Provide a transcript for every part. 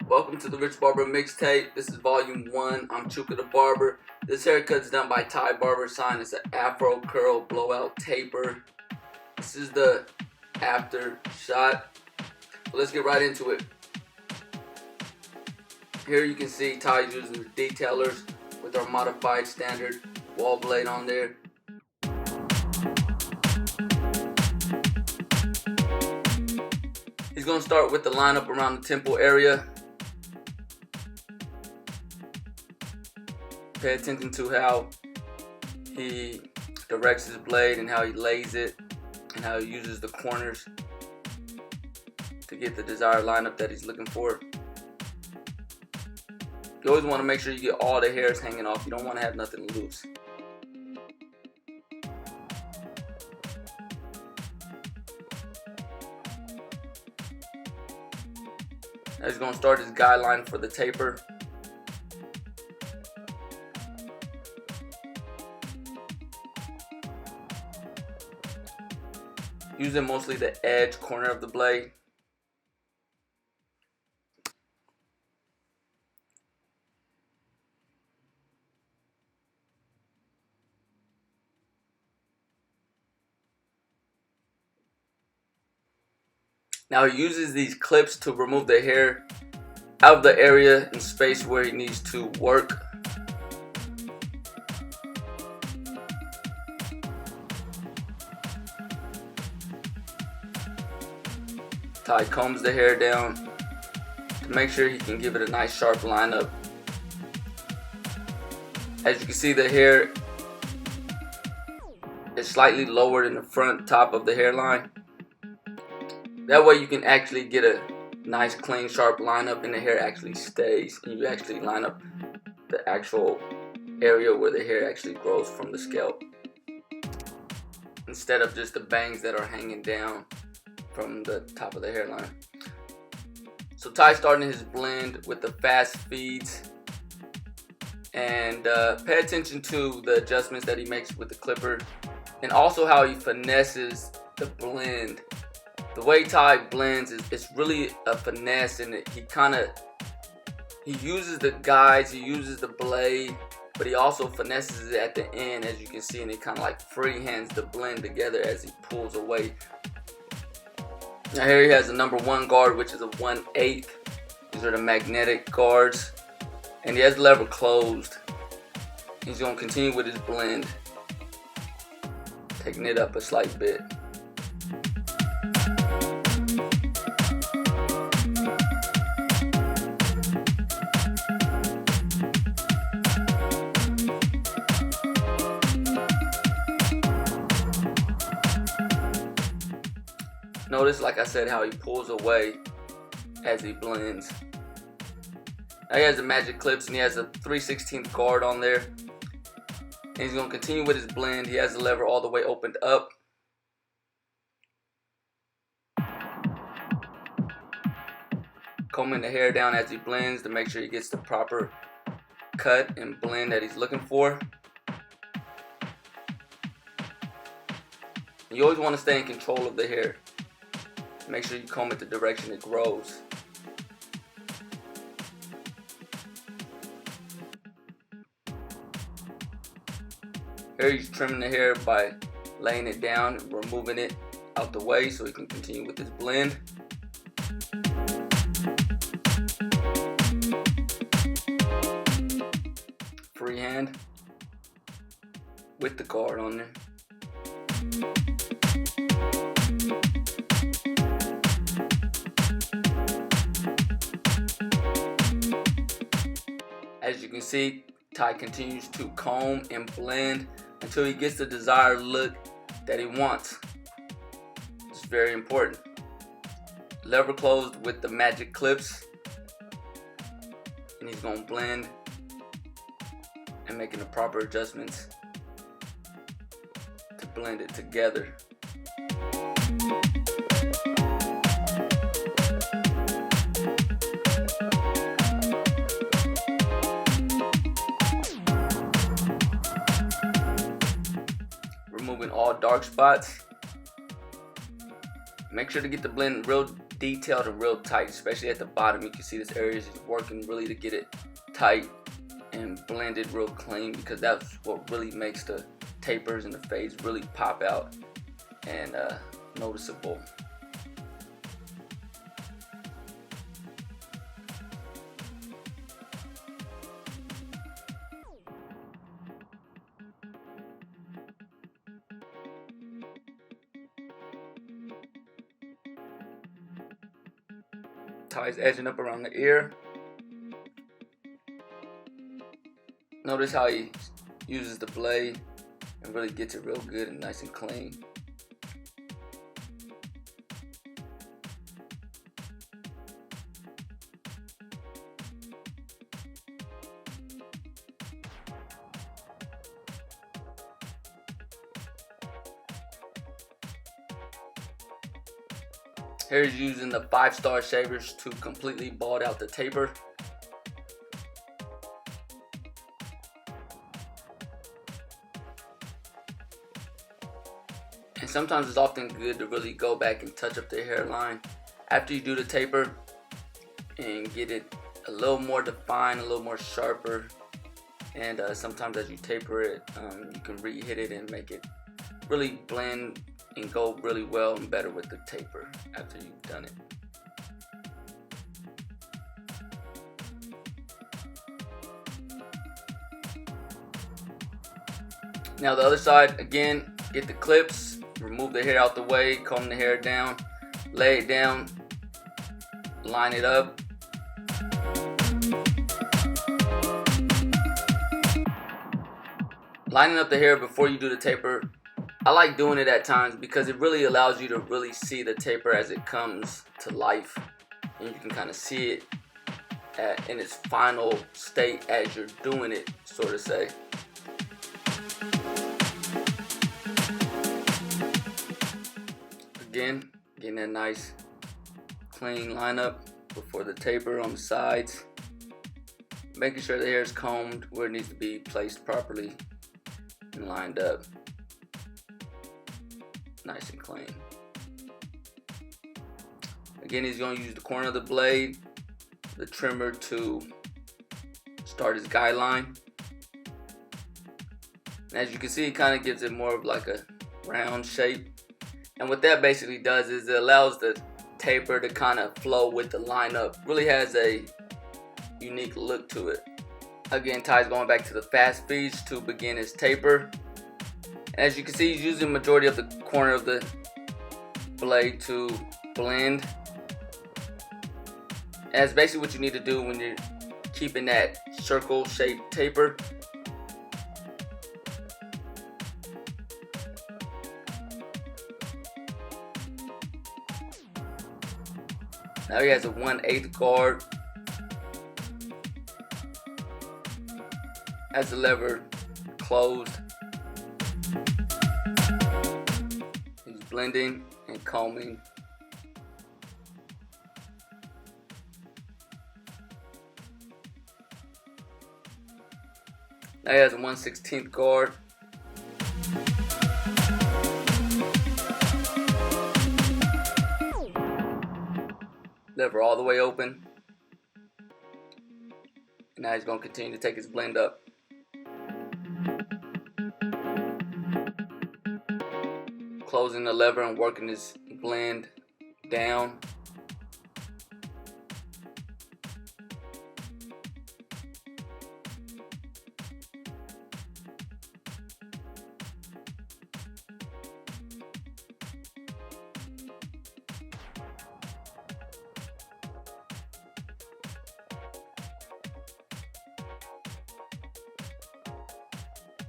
Welcome to the Rich Barber Mixtape. This is volume 1. I'm Chuka the Barber. This haircut's done by Barber. Sign is an Afro curl blowout taper. This is the after shot. So let's get right into it. Here you can see Ty's using the detailers with our modified standard wall blade on there. He's going to start with the lineup around the temple area. Pay attention to how he directs his blade and how he lays it and how he uses the corners to get the desired lineup that he's looking for. You always want to make sure you get all the hairs hanging off. You don't want to have nothing loose. Now he's going to start his guideline for the taper. Using mostly the edge corner of the blade. Now he uses these clips to remove the hair out of the area and space where he needs to work. Ty combs the hair down to make sure he can give it a nice sharp lineup. As you can see, the hair is slightly lower than the front top of the hairline. That way you can actually get a nice clean sharp lineup and the hair actually stays and you actually line up the actual area where the hair actually grows from the scalp, instead of just the bangs that are hanging down from the top of the hairline. So Ty's starting his blend with the fast feeds, and pay attention to the adjustments that he makes with the clipper and also how he finesses the blend. The way Ty blends it's really a finesse, and he uses the guides, he uses the blade, but he also finesses it at the end, as you can see, and he kind of like freehands the blend together as he pulls away. Now here he has a number 1 guard, which is a 1/8. These are the magnetic guards, and he has the lever closed. He's going to continue with his blend, taking it up a slight bit. Notice, like I said, how he pulls away as he blends. Now he has the magic clips and he has a 3/16 guard on there. And he's going to continue with his blend. He has the lever all the way opened up. Combing the hair down as he blends to make sure he gets the proper cut and blend that he's looking for. You always want to stay in control of the hair. Make sure you comb it the direction it grows. Here he's trimming the hair by laying it down and removing it out the way so he can continue with his blend. Freehand with the guard on there. As you can see, Ty continues to comb and blend until he gets the desired look that he wants. It's very important. Lever closed with the magic clips, and he's going to blend and making the proper adjustments to blend it together. Removing all dark spots. Make sure to get the blend real detailed and real tight, especially at the bottom. You can see this area is working really to get it tight and blended real clean, because that's what really makes the tapers and the fades really pop out and noticeable. Ties edging up around the ear. Notice how he uses the blade and really gets it real good and nice and clean. Here he's using the 5-star shavers to completely bald out the taper. And sometimes it's often good to really go back and touch up the hairline after you do the taper and get it a little more defined, a little more sharper. And sometimes as you taper it, you can re-hit it and make it really blend and go really well and better with the taper after you've done it. Now the other side, again, get the clips, remove the hair out the way, comb the hair down, lay it down, line it up. Lining up the hair before you do the taper, I like doing it at times because it really allows you to really see the taper as it comes to life, and you can kind of see it in its final state as you're doing it, so to say. Again, getting that nice clean lineup before the taper on the sides, making sure the hair is combed where it needs to be placed properly and lined up. Nice and clean. Again, he's going to use the corner of the blade, the trimmer, to start his guideline. And as you can see, it kind of gives it more of like a round shape. And what that basically does is it allows the taper to kind of flow with the lineup. Really has a unique look to it. Again, Ty's going back to the fast feeds to begin his taper. As you can see, he's using the majority of the corner of the blade to blend. And that's basically what you need to do when you're keeping that circle shaped taper. Now he has a 1/8 guard. Has the lever closed. He's blending and combing. Now he has a 1/16 guard. Lever all the way open. And now he's going to continue to take his blend up. Closing the lever and working his blend down.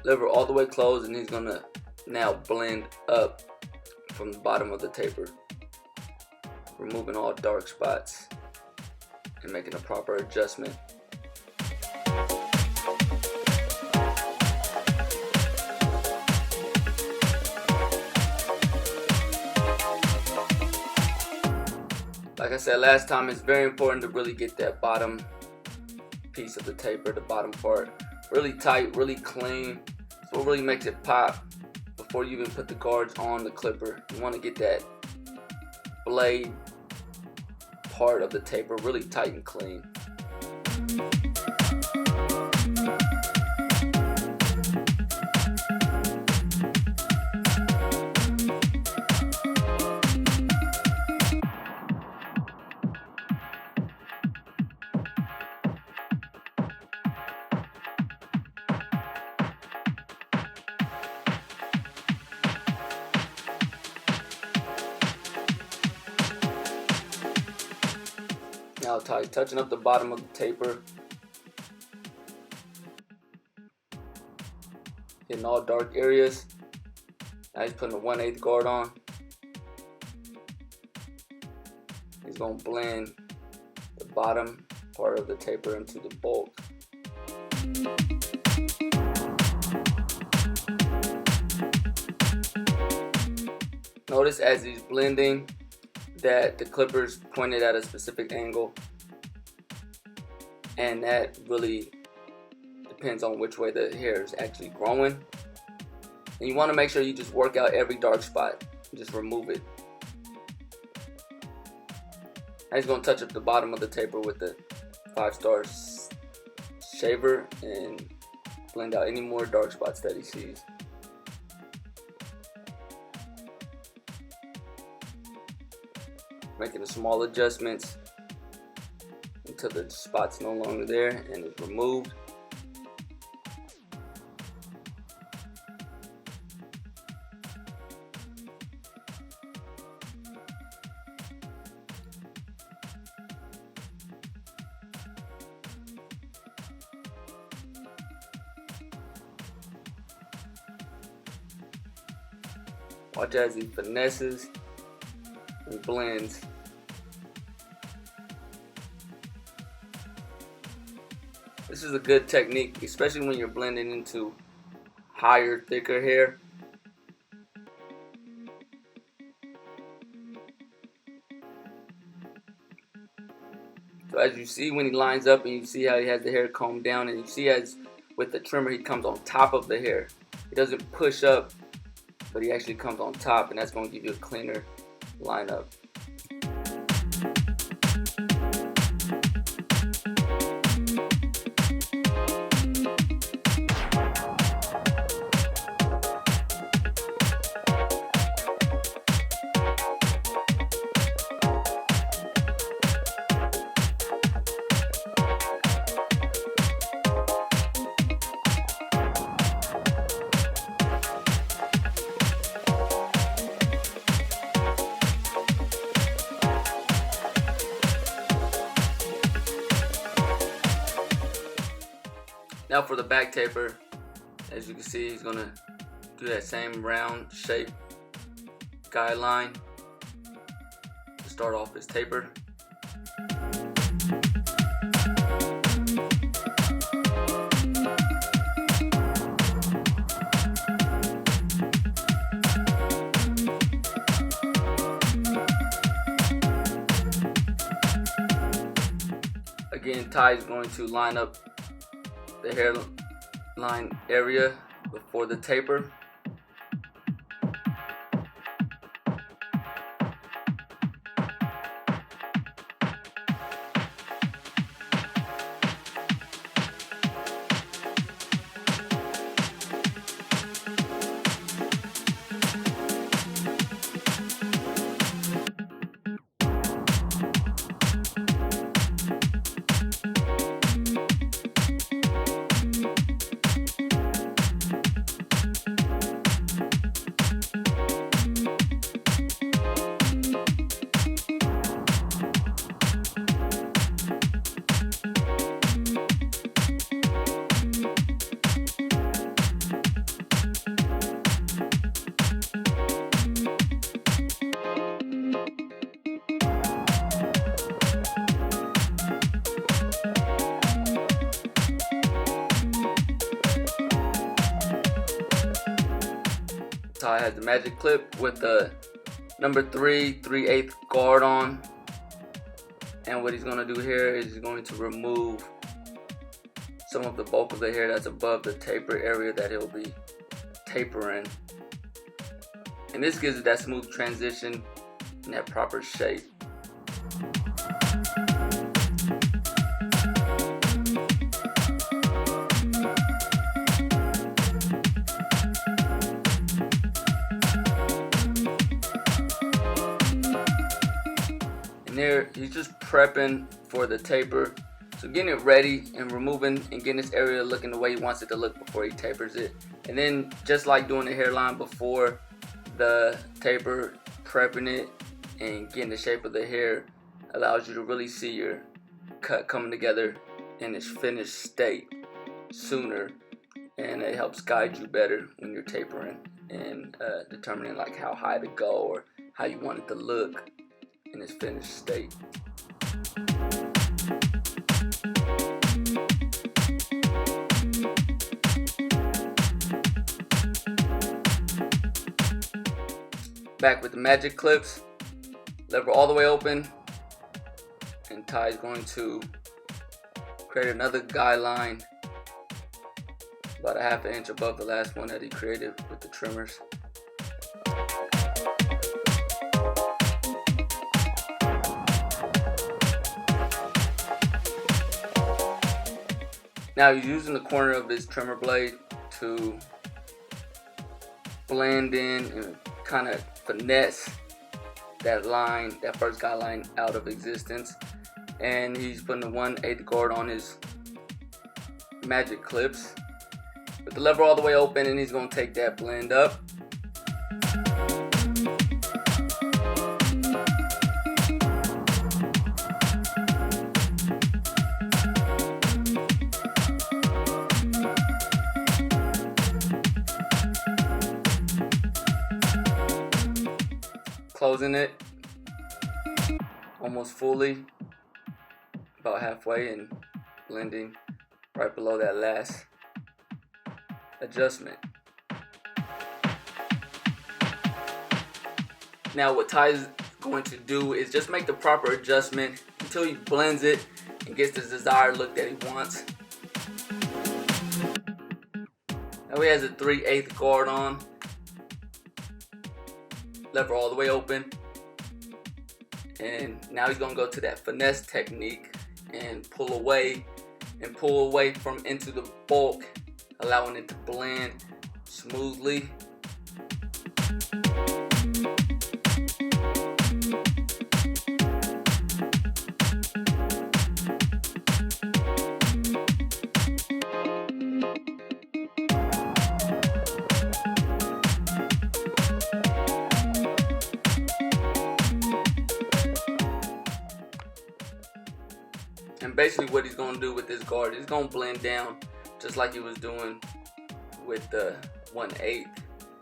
Lever all the way closed, and he's gonna now blend up from the bottom of the taper, removing all dark spots and making a proper adjustment. Like I said last time, it's very important to really get that bottom piece of the taper, the bottom part, really tight, really clean. So it really makes it pop before you even put the guards on the clipper. You want to get that blade part of the taper really tight and clean. Now touching up the bottom of the taper, hitting all dark areas. Now he's putting a 1/8 guard on. He's going to blend the bottom part of the taper into the bulk. Notice as he's blending that the clipper's pointed at a specific angle, and that really depends on which way the hair is actually growing. And you want to make sure you just work out every dark spot, just remove it. Now he's going to touch up the bottom of the taper with the 5-star shaver and blend out any more dark spots that he sees. Making the small adjustments until the spot's no longer there and is removed. Watch as he finesses and blends. This is a good technique, especially when you're blending into higher, thicker hair. So as you see when he lines up and you see how he has the hair combed down, and you see as with the trimmer he comes on top of the hair. He doesn't push up, but he actually comes on top, and that's going to give you a cleaner lineup. Now for the back taper, as you can see, he's gonna do that same round shape guideline to start off his taper. Again, Ty is going to line up the hairline area before the taper. Ty has the magic clip with the number 3/8 guard on, and what he's going to do here is he's going to remove some of the bulk of the hair that's above the taper area that he'll be tapering, and this gives it that smooth transition and that proper shape. he's just prepping for the taper. So getting it ready and removing and getting this area looking the way he wants it to look before he tapers it. And then just like doing the hairline before the taper, prepping it and getting the shape of the hair allows you to really see your cut coming together in its finished state sooner, and it helps guide you better when you're tapering and determining like how high to go or how you want it to look in its finished state. Back with the magic clips, lever all the way open, and Ty is going to create another guy line about a half an inch above the last one that he created with the trimmers. Now he's using the corner of his trimmer blade to blend in and kind of finesse that line, that first guy line, out of existence. And he's putting the 1/8 guard on his magic clips with the lever all the way open, and he's going to take that blend up. Closing it almost fully, about halfway, and blending right below that last adjustment. Now what Ty is going to do is just make the proper adjustment until he blends it and gets the desired look that he wants. Now he has a 3/8 guard on, lever all the way open, and now he's going to go to that finesse technique and pull away from into the bulk, allowing it to blend smoothly. And basically what he's going to do with this guard is going to blend down just like he was doing with the 1/8,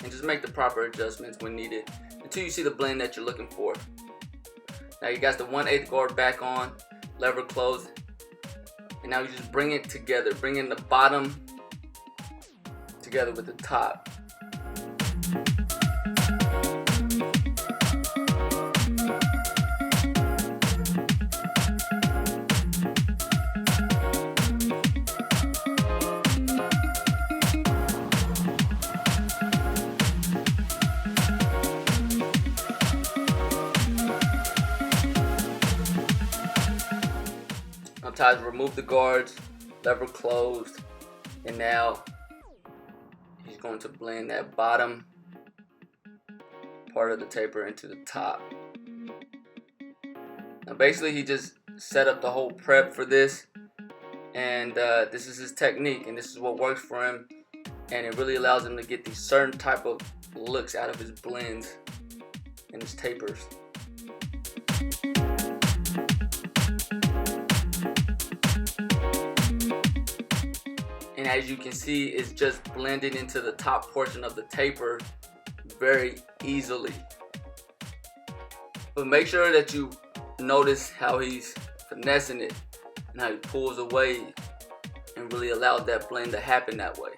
and just make the proper adjustments when needed until you see the blend that you're looking for. Now you got the 1/8 guard back on, lever closed, and now you just bring it together, bringing the bottom together with the top. Ty's removed the guards, lever closed, and now he's going to blend that bottom part of the taper into the top. Now basically he just set up the whole prep for this, and this is his technique, and this is what works for him, and it really allows him to get these certain type of looks out of his blends and his tapers. And as you can see, it's just blending into the top portion of the taper very easily. But make sure that you notice how he's finessing it and how he pulls away and really allows that blend to happen that way.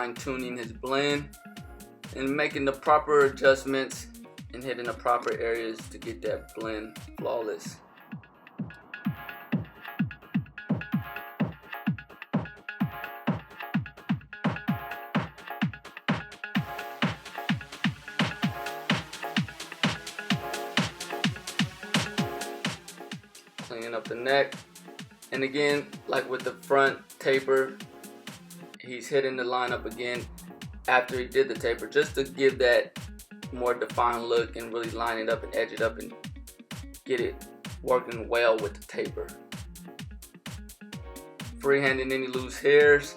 fine-tuning his blend and making the proper adjustments and hitting the proper areas to get that blend flawless. Cleaning up the neck, and again, like with the front taper, he's hitting the line up again after he did the taper, just to give that more defined look and really line it up and edge it up and get it working well with the taper. Freehanding any loose hairs.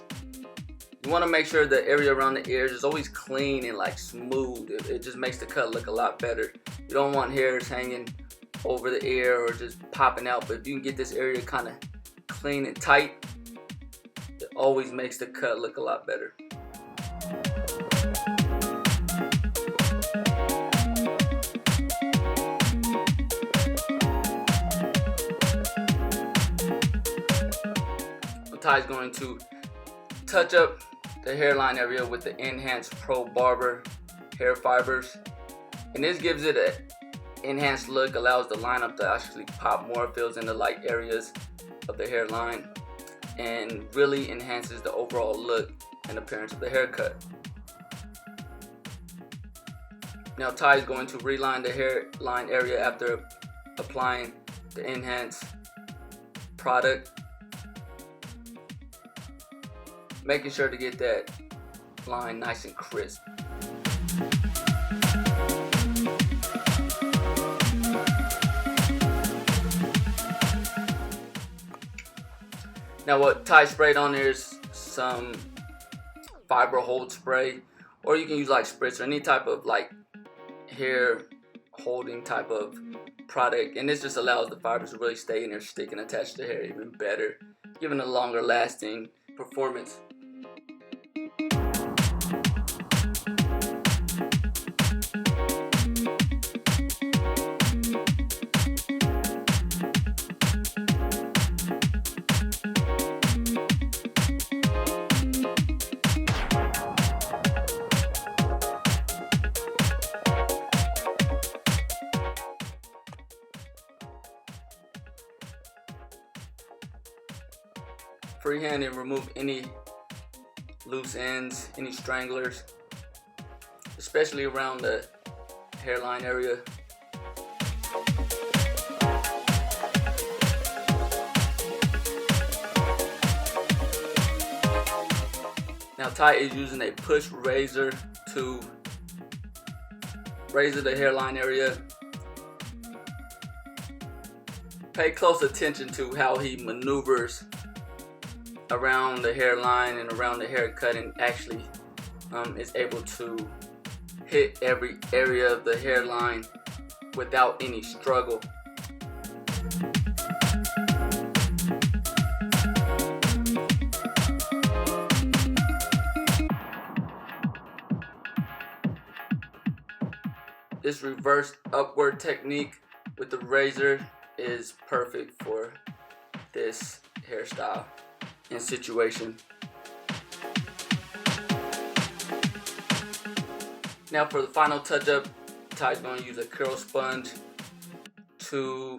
You want to make sure the area around the ears is always clean and like smooth. It just makes the cut look a lot better. You don't want hairs hanging over the ear or just popping out, but if you can get this area kind of clean and tight, it always makes the cut look a lot better. Ty's going to touch up the hairline area with the Enhanced Pro Barber hair fibers, and this gives it an enhanced look, allows the lineup to actually pop more, fills in the light areas of the hairline, and really enhances the overall look and appearance of the haircut. Now Ty is going to reline the hairline area after applying the enhanced product, making sure to get that line nice and crisp. Now what Ty sprayed on there is some fiber hold spray, or you can use like spritz or any type of like hair holding type of product, and this just allows the fibers to really stay in there, stick and attach to the hair even better, giving a longer lasting performance. Freehand and remove any loose ends, any stranglers, especially around the hairline area. Now Ty is using a push razor to razor the hairline area. Pay close attention to how he maneuvers around the hairline and around the haircut, and actually is able to hit every area of the hairline without any struggle. This reverse upward technique with the razor is perfect for this hairstyle and situation. Now for the final touch up, Ty's going to use a curl sponge to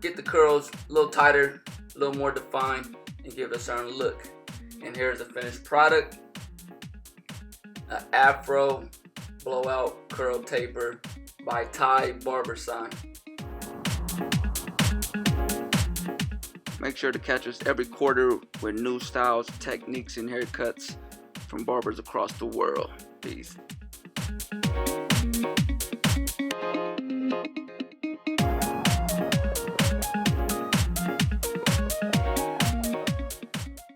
get the curls a little tighter, a little more defined, and give it a certain look. And here's the finished product: an Afro Blowout Curl Taper by Ty Barber sign. Make sure to catch us every quarter with new styles, techniques, and haircuts from barbers across the world. Peace.